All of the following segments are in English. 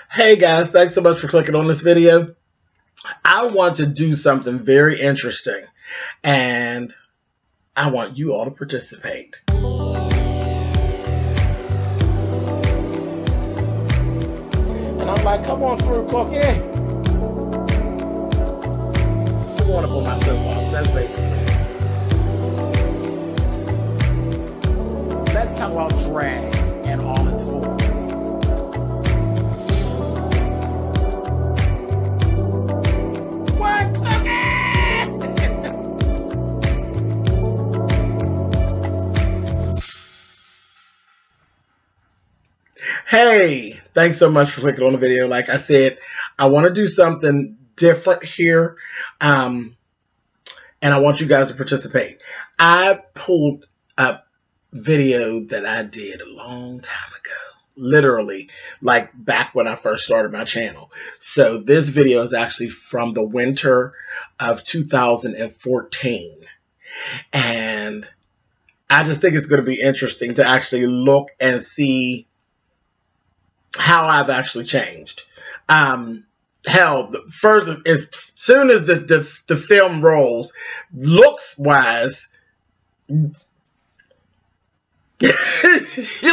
Hey guys, thanks so much for clicking on this video. I want to do something very interesting and I want you all to participate. And I'm like, come on through, Cookie. I'm going up on my soapbox, that's basically it. Let's talk about drag and all its forms. What, Cookie? Hey, thanks so much for clicking on the video. Like I said, I want to do something different here, and I want you guys to participate. I pulled up video that I did a long time ago, literally like back when I first started my channel. So this video is actually from the winter of 2014, and I just think it's going to be interesting to actually look and see how I've actually changed. Hell, further, as soon as the film rolls, looks wise, you'll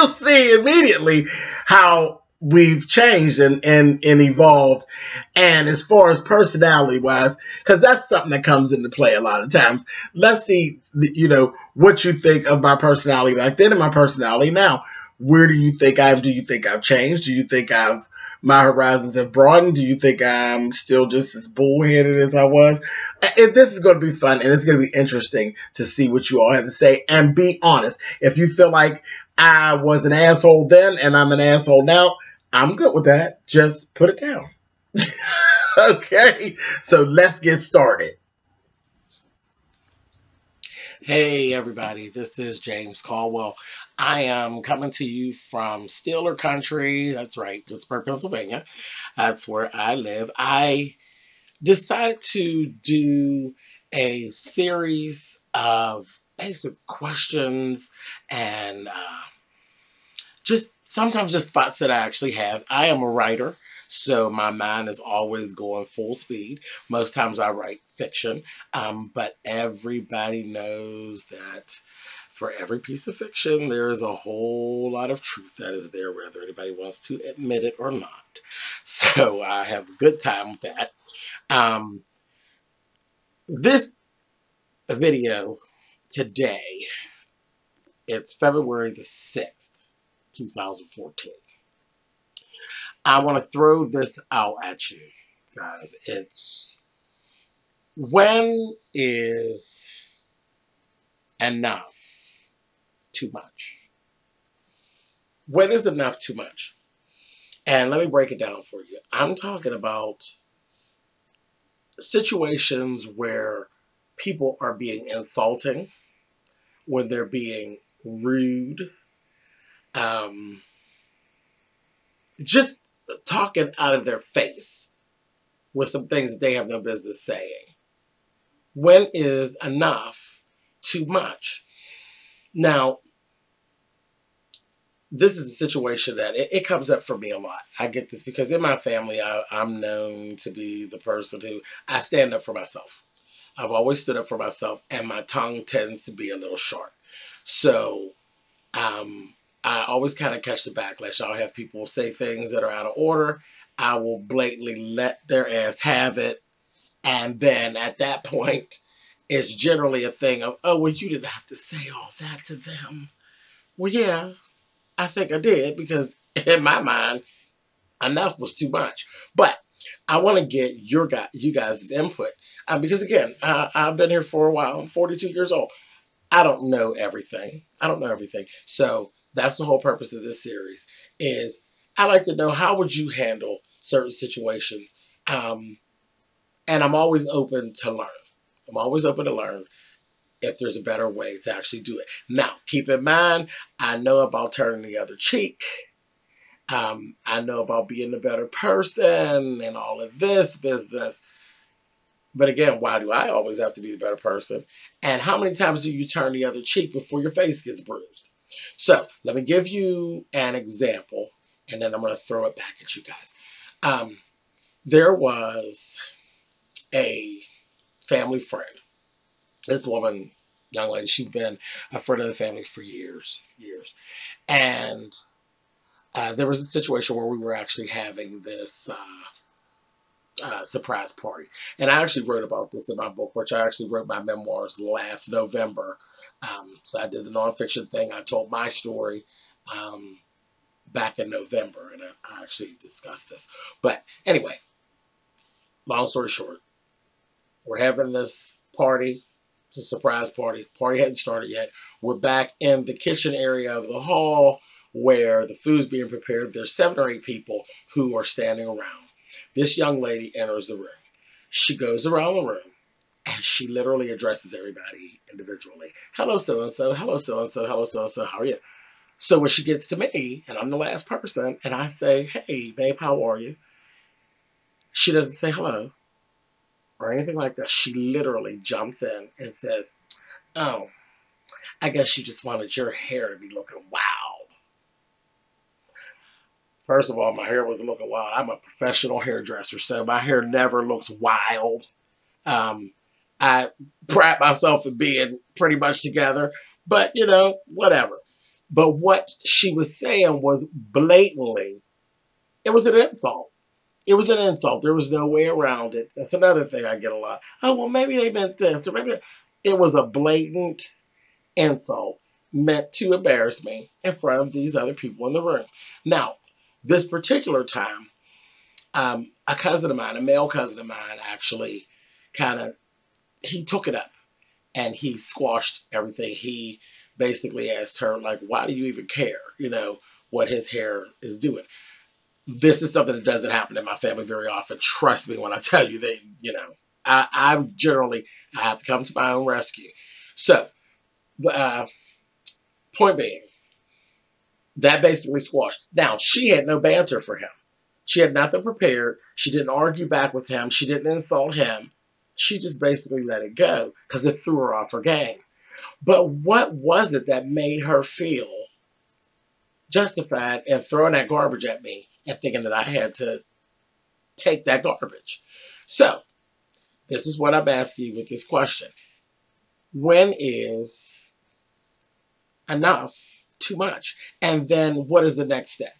see immediately how we've changed and evolved. And as far as personality wise, because that's something that comes into play a lot of times. Let's see, what you think of my personality back then and my personality now. Where do you think do you think I've changed? Do you think my horizons have broadened? Do you think I'm still just as bullheaded as I was? This is going to be fun, and it's going to be interesting to see what you all have to say. And be honest. If you feel like I was an asshole then and I'm an asshole now, I'm good with that. Just put it down. Okay, so let's get started. Hey everybody, this is James Colwell. I am coming to you from Steeler Country. That's right, Pittsburgh, Pennsylvania. That's where I live. I decided to do a series of basic questions and sometimes just thoughts that I actually have. I am a writer, so my mind is always going full speed. Most times I write fiction, but everybody knows that for every piece of fiction, there is a whole lot of truth that is there, whether anybody wants to admit it or not. So I have a good time with that. This video today, it's February the 6th, 2014. I want to throw this out at you guys. It's, when is enough too much? When is enough too much? And let me break it down for you. I'm talking about situations where people are being insulting, when they're being rude, just talking out of their face with some things that they have no business saying. When is enough too much? Now, this is a situation that it comes up for me a lot. I get this because in my family, I'm known to be the person who, I stand up for myself. I've always stood up for myself, and my tongue tends to be a little sharp. So, I always kind of catch the backlash. I'll have people say things that are out of order. I will blatantly let their ass have it. And then at that point, it's generally a thing of, oh, well, you didn't have to say all that to them. Well, yeah, I think I did, because in my mind, enough was too much. But I want to get you guys' input. Because again, I've been here for a while. I'm 42 years old. I don't know everything. So that's the whole purpose of this series, is I like to know, how would you handle certain situations? And I'm always open to learn. If there's a better way to actually do it. Now, keep in mind, I know about turning the other cheek. I know about being a better person and all of this business. But again, why do I always have to be the better person? And how many times do you turn the other cheek before your face gets bruised? So let me give you an example, and then I'm going to throw it back at you guys. There was a family friend. This woman, young lady, she's been a friend of the family for years. And there was a situation where we were actually having this surprise party. And I actually wrote about this in my book, which I actually wrote my memoirs last November. So I did the nonfiction thing. I told my story back in November, and I actually discussed this. But anyway, long story short, we're having this party. It's a surprise party. Party hadn't started yet. We're back in the kitchen area of the hall where the food's being prepared. There's 7 or 8 people who are standing around. This young lady enters the room. She goes around the room and she literally addresses everybody individually. Hello, so-and-so. Hello, so-and-so. Hello, so-and-so. How are you? So when she gets to me, and I'm the last person, and I say, hey, babe, how are you? She doesn't say hello or anything like that. She literally jumps in and says, oh, I guess you just wanted your hair to be looking wild. First of all, my hair wasn't looking wild. I'm a professional hairdresser, so my hair never looks wild. I pride myself in being pretty much together, but, you know, whatever. But what she was saying was blatantly, it was an insult. It was an insult. There was no way around it. That's another thing I get a lot. Oh, well, maybe they meant this, or maybe it was a blatant insult meant to embarrass me in front of these other people in the room. Now, this particular time, a cousin of mine, a male cousin of mine, actually he took it up and he squashed everything. He basically asked her, like, why do you even care, you know, what his hair is doing? This is something that doesn't happen in my family very often. Trust me when I tell you that, you know, I have to come to my own rescue. So, the point being, that basically squashed. Now, she had no banter for him. She had nothing prepared. She didn't argue back with him. She didn't insult him. She just basically let it go because it threw her off her game. But what was it that made her feel justified in throwing that garbage at me and thinking that I had to take that garbage? So, this is what I'm asking you with this question. When is enough too much? And then what is the next step?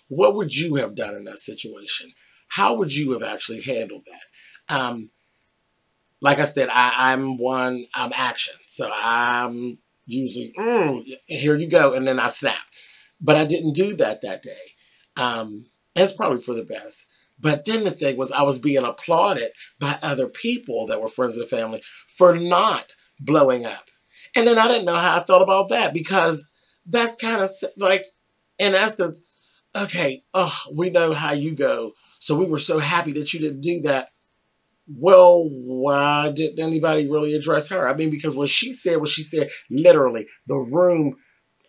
What would you have done in that situation? How would you have actually handled that? Like I said, I'm action. So I'm usually, here you go, and then I snap. But I didn't do that day. It's probably for the best. But then the thing was, I was being applauded by other people that were friends of the family for not blowing up. And then I didn't know how I felt about that, because that's kind of like, in essence, okay, we know how you go. So we were so happy that you didn't do that. Well, why didn't anybody really address her? I mean, because when she said what she said, literally, the room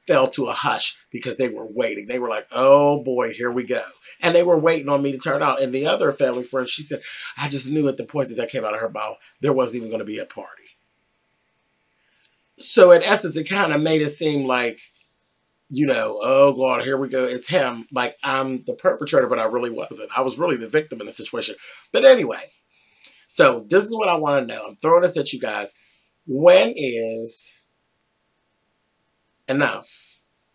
fell to a hush because they were waiting. They were like, oh boy, here we go. And they were waiting on me to turn out. And the other family friend, she said, I just knew at the point that came out of her mouth, there wasn't even going to be a party. So in essence, it kind of made it seem like, you know, oh God, here we go. It's him. Like I'm the perpetrator, but I really wasn't. I was really the victim in the situation. But anyway, so this is what I want to know. I'm throwing this at you guys. When is enough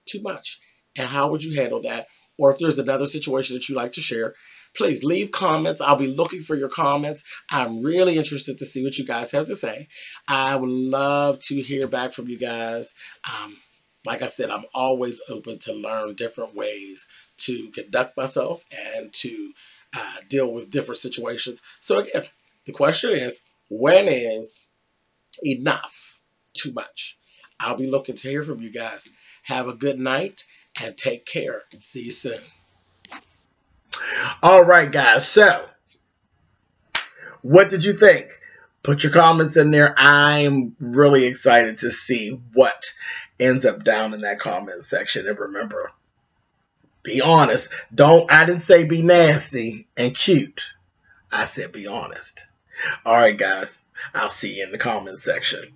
too much? And how would you handle that? Or if there's another situation that you'd like to share, please leave comments. I'll be looking for your comments. I'm really interested to see what you guys have to say. I would love to hear back from you guys. Like I said, I'm always open to learn different ways to conduct myself and to deal with different situations. So again, the question is, when is enough too much? I'll be looking to hear from you guys. Have a good night and take care. See you soon. All right, guys. So, what did you think? Put your comments in there. I'm really excited to see what ends up down in that comment section. And remember, be honest. I didn't say be nasty and cute. I said be honest. All right, guys. I'll see you in the comment section.